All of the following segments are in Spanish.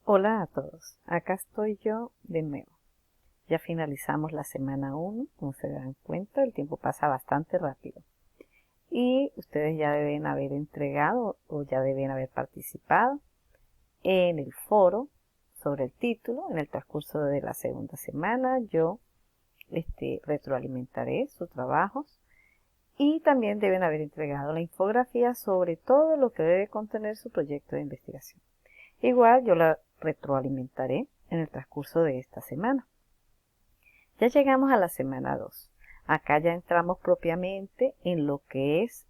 Hola a todos, acá estoy yo de nuevo. Ya finalizamos la semana 1, como se dan cuenta, el tiempo pasa bastante rápido. Y ustedes ya deben haber entregado o ya deben haber participado en el foro sobre el título. En el transcurso de la segunda semana yo retroalimentaré sus trabajos y también deben haber entregado la infografía sobre todo lo que debe contener su proyecto de investigación. Igual yo la retroalimentaré en el transcurso de esta semana. Ya llegamos a la semana 2. Acá ya entramos propiamente en lo que es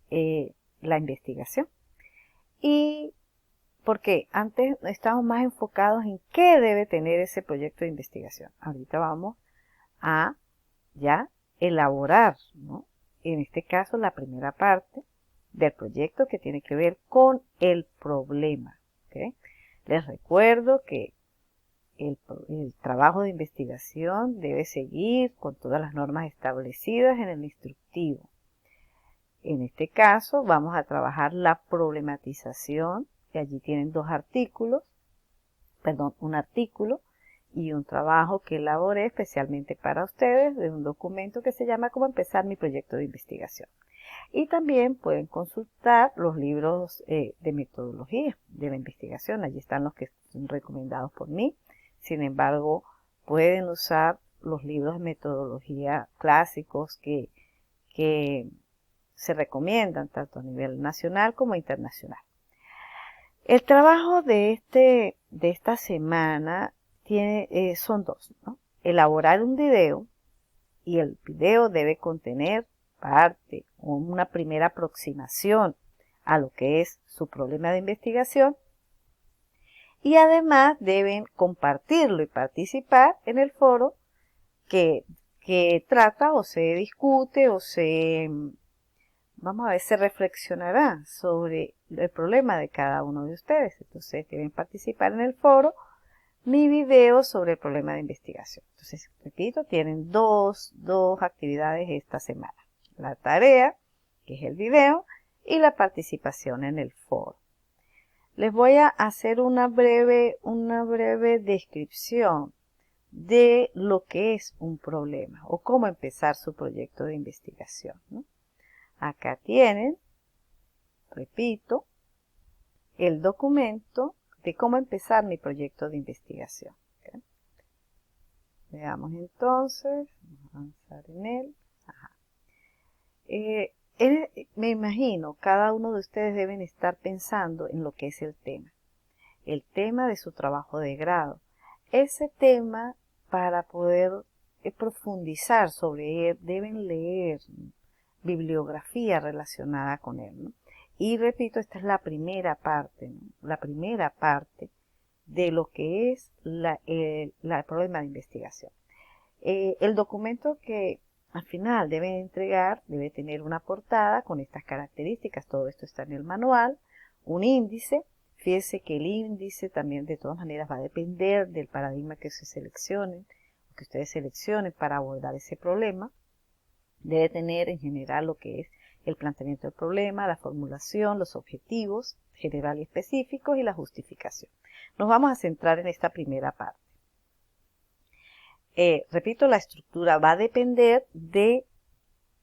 la investigación. Y porque antes estábamos más enfocados en qué debe tener ese proyecto de investigación. Ahorita vamos a ya elaborar, ¿no? En este caso, la primera parte del proyecto que tiene que ver con el problema. ¿Okay? Les recuerdo que el trabajo de investigación debe seguir con todas las normas establecidas en el instructivo. En este caso vamos a trabajar la problematización, que allí tienen un artículo y un trabajo que elaboré especialmente para ustedes de un documento que se llama Cómo empezar mi proyecto de investigación. Y también pueden consultar los libros de metodología de la investigación. Allí están los que son recomendados por mí. Sin embargo, pueden usar los libros de metodología clásicos que se recomiendan tanto a nivel nacional como internacional. El trabajo de esta semana son dos, ¿no? Elaborar un video, y el video debe contener parte o una primera aproximación a lo que es su problema de investigación, y además deben compartirlo y participar en el foro que trata o se discute o se reflexionará sobre el problema de cada uno de ustedes. Entonces deben participar en el foro mi video sobre el problema de investigación. Entonces, repito, tienen dos actividades esta semana. La tarea, que es el video, y la participación en el foro. Les voy a hacer una breve descripción de lo que es un problema o cómo empezar su proyecto de investigación, ¿no? Acá tienen, repito, el documento de cómo empezar mi proyecto de investigación. ¿Okay? Veamos entonces, vamos a avanzar en él. Ajá. Me imagino, cada uno de ustedes deben estar pensando en lo que es el tema de su trabajo de grado. Ese tema, para poder profundizar sobre él, deben leer bibliografía relacionada con él, ¿no? Y repito, esta es la primera parte, ¿no? La primera parte de lo que es el problema de investigación. El documento que al final deben entregar debe tener una portada con estas características. Todo esto está en el manual. Un índice. Fíjense que el índice también de todas maneras va a depender del paradigma que se seleccionen, que ustedes seleccionen para abordar ese problema. Debe tener en general lo que es el planteamiento del problema, la formulación, los objetivos general y específicos y la justificación. Nos vamos a centrar en esta primera parte. Repito, la estructura va a depender de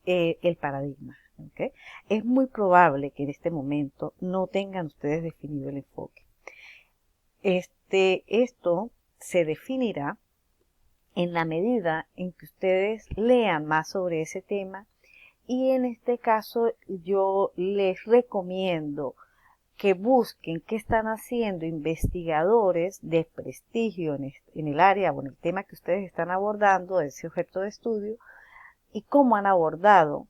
el paradigma. ¿Okay? Es muy probable que en este momento no tengan ustedes definido el enfoque. Esto se definirá en la medida en que ustedes lean más sobre ese tema, y en este caso yo les recomiendo que busquen qué están haciendo investigadores de prestigio en el área o en el tema que ustedes están abordando, ese objeto de estudio, y cómo han abordado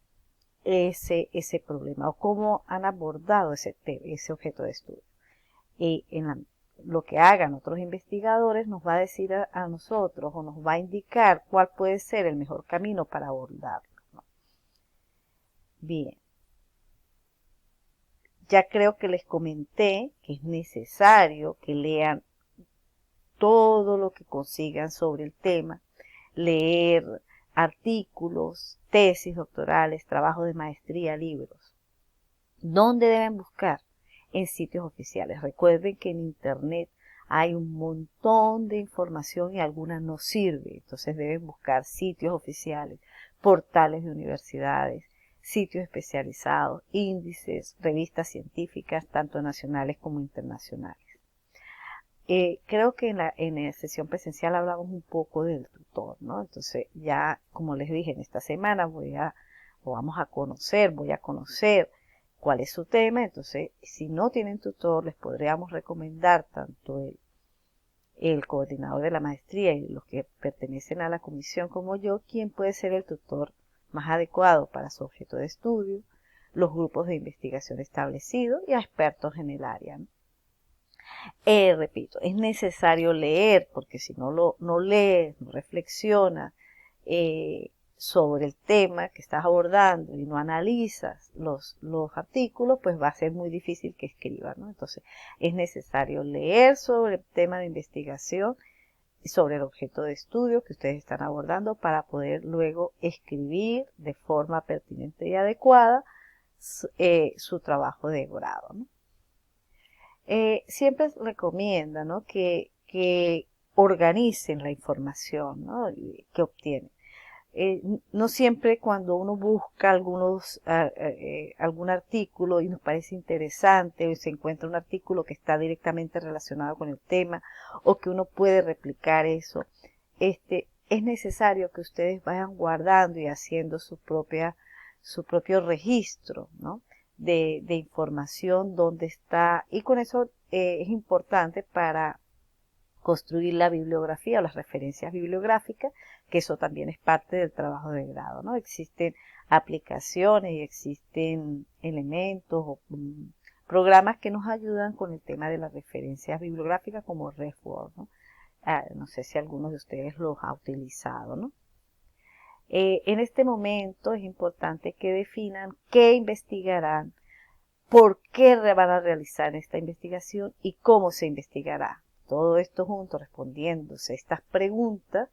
ese problema o cómo han abordado ese objeto de estudio. Y lo que hagan otros investigadores nos va a decir a nosotros o nos va a indicar cuál puede ser el mejor camino para abordarlo, ¿no? Bien. Ya creo que les comenté que es necesario que lean todo lo que consigan sobre el tema, leer artículos, tesis doctorales, trabajos de maestría, libros. ¿Dónde deben buscar? En sitios oficiales. Recuerden que en Internet hay un montón de información y alguna no sirve. Entonces deben buscar sitios oficiales, portales de universidades, sitios especializados, índices, revistas científicas, tanto nacionales como internacionales. Creo que en la sesión presencial hablamos un poco del tutor, ¿no? Entonces ya, como les dije, en esta semana voy a conocer cuál es su tema. Entonces, si no tienen tutor, les podríamos recomendar tanto el coordinador de la maestría y los que pertenecen a la comisión como yo, quién puede ser el tutor más adecuado para su objeto de estudio, los grupos de investigación establecidos y a expertos en el área, ¿no? Repito, es necesario leer, porque si no lees, no reflexionas sobre el tema que estás abordando y no analizas los artículos, pues va a ser muy difícil que escribas, ¿no? Entonces, es necesario leer sobre el tema de investigación y sobre el objeto de estudio que ustedes están abordando para poder luego escribir de forma pertinente y adecuada su trabajo de grado, ¿no? Siempre recomienda, ¿no?, que organicen la información, ¿no?, que obtienen. No siempre cuando uno busca algún artículo y nos parece interesante o se encuentra un artículo que está directamente relacionado con el tema o que uno puede replicar eso, es necesario que ustedes vayan guardando y haciendo su propio registro, ¿no?, de información donde está, y con eso es importante para construir la bibliografía o las referencias bibliográficas, que eso también es parte del trabajo de grado, ¿no? Existen aplicaciones y existen elementos o programas que nos ayudan con el tema de las referencias bibliográficas como RefWorld, ¿no? No sé si alguno de ustedes los ha utilizado, ¿no? En este momento es importante que definan qué investigarán, por qué van a realizar esta investigación y cómo se investigará. Todo esto junto, respondiéndose estas preguntas,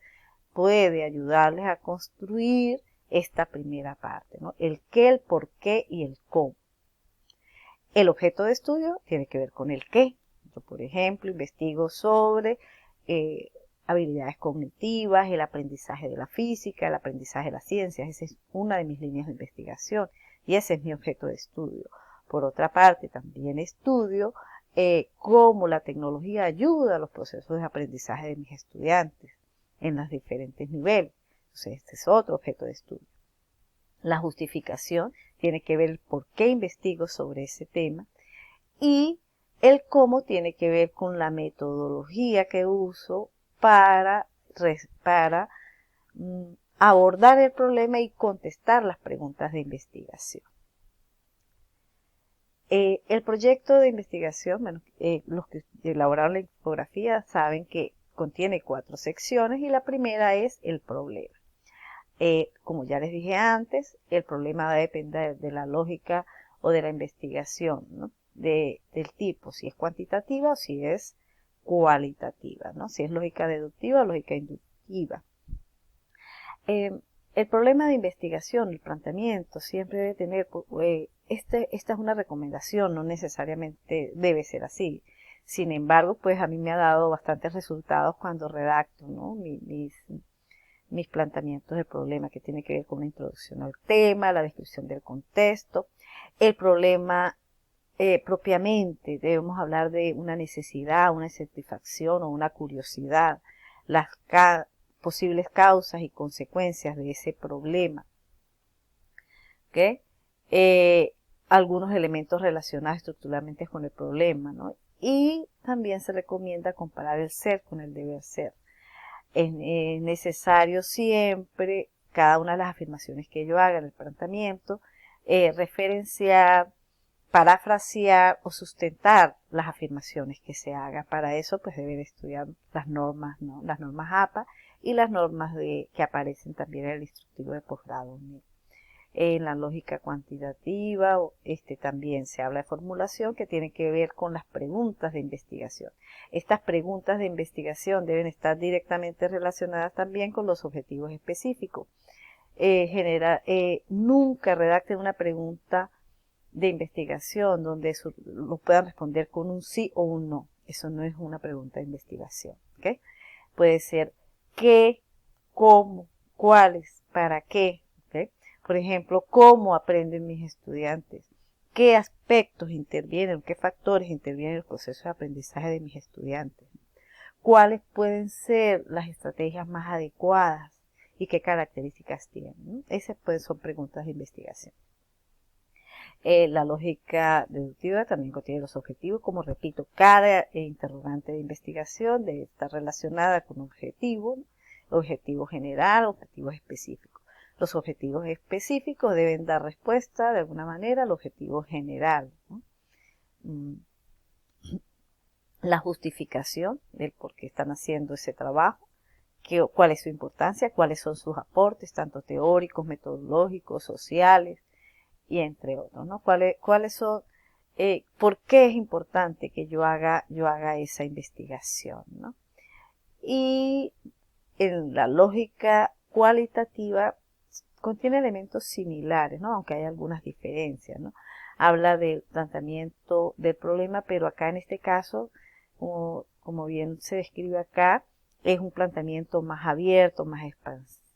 puede ayudarles a construir esta primera parte, ¿no? El qué, el por qué y el cómo. El objeto de estudio tiene que ver con el qué. Yo, por ejemplo, investigo sobre habilidades cognitivas, el aprendizaje de la física, el aprendizaje de las ciencias. Esa es una de mis líneas de investigación y ese es mi objeto de estudio. Por otra parte, también estudio cómo la tecnología ayuda a los procesos de aprendizaje de mis estudiantes en los diferentes niveles. Entonces, este es otro objeto de estudio. La justificación tiene que ver por qué investigo sobre ese tema y el cómo tiene que ver con la metodología que uso para abordar el problema y contestar las preguntas de investigación. El proyecto de investigación, bueno, los que elaboraron la infografía saben que contiene 4 secciones y la primera es el problema. Como ya les dije antes, el problema va a depender de la lógica o de la investigación, ¿no?, del tipo, si es cuantitativa o si es cualitativa, ¿no?, si es lógica deductiva o lógica inductiva. El problema de investigación, el planteamiento, siempre debe tener, esta es una recomendación, no necesariamente debe ser así. Sin embargo, pues a mí me ha dado bastantes resultados cuando redacto, ¿no?, mis planteamientos del problema, que tiene que ver con la introducción al tema, la descripción del contexto. El problema propiamente, debemos hablar de una necesidad, una satisfacción o una curiosidad, las posibles causas y consecuencias de ese problema. ¿Okay? Algunos elementos relacionados estructuralmente con el problema, ¿no? Y también se recomienda comparar el ser con el deber ser. Es necesario siempre, cada una de las afirmaciones que yo haga en el planteamiento, referenciar, parafrasear o sustentar las afirmaciones que se hagan. Para eso, pues deben estudiar las normas, ¿no?, las normas APA y las normas que aparecen también en el instructivo de posgrado. En la lógica cuantitativa también se habla de formulación, que tiene que ver con las preguntas de investigación. Estas preguntas de investigación deben estar directamente relacionadas también con los objetivos específicos. Nunca redacten una pregunta de investigación donde lo puedan responder con un sí o un no. Eso no es una pregunta de investigación. ¿Ok? Puede ser qué, cómo, cuáles, para qué. ¿Ok? Por ejemplo, cómo aprenden mis estudiantes. ¿Qué aspectos intervienen, qué factores intervienen en el proceso de aprendizaje de mis estudiantes? ¿Cuáles pueden ser las estrategias más adecuadas y qué características tienen? Esas son preguntas de investigación. La lógica deductiva también contiene los objetivos. Como repito, cada interrogante de investigación debe estar relacionada con un objetivo, objetivo general, objetivos específicos. Los objetivos específicos deben dar respuesta de alguna manera al objetivo general, ¿no? La justificación del por qué están haciendo ese trabajo, cuál es su importancia, cuáles son sus aportes, tanto teóricos, metodológicos, sociales, y entre otros, ¿no? ¿Cuáles son, por qué es importante que yo haga esa investigación, ¿no? Y en la lógica cualitativa contiene elementos similares, ¿no? Aunque hay algunas diferencias, ¿no? Habla del planteamiento del problema, pero acá en este caso, como bien se describe acá, es un planteamiento más abierto, más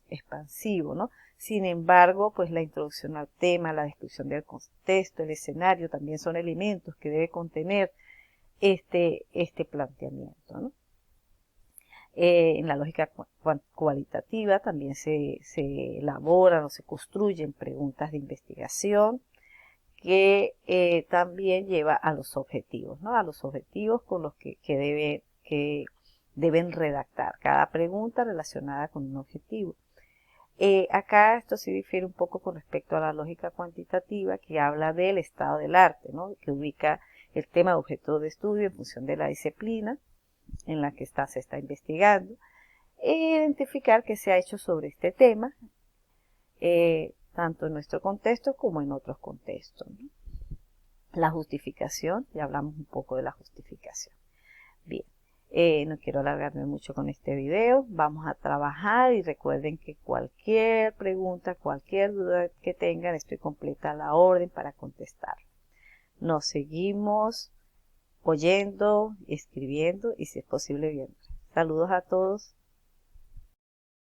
expansivo, ¿no? Sin embargo, pues la introducción al tema, la descripción del contexto, el escenario, también son elementos que debe contener este planteamiento, ¿no? En la lógica cualitativa también se elaboran o se construyen preguntas de investigación que también lleva a los objetivos, ¿no? A los objetivos con los que deben redactar cada pregunta relacionada con un objetivo. Acá esto sí difiere un poco con respecto a la lógica cuantitativa, que habla del estado del arte, ¿no? Que ubica el tema de objeto de estudio en función de la disciplina en la que se está investigando, e identificar qué se ha hecho sobre este tema, tanto en nuestro contexto como en otros contextos, ¿no? La justificación, ya hablamos un poco de la justificación. Bien, no quiero alargarme mucho con este video, vamos a trabajar y recuerden que cualquier pregunta, cualquier duda que tengan, estoy completa a la orden para contestar. Nos seguimos oyendo, escribiendo y si es posible viendo. Saludos a todos.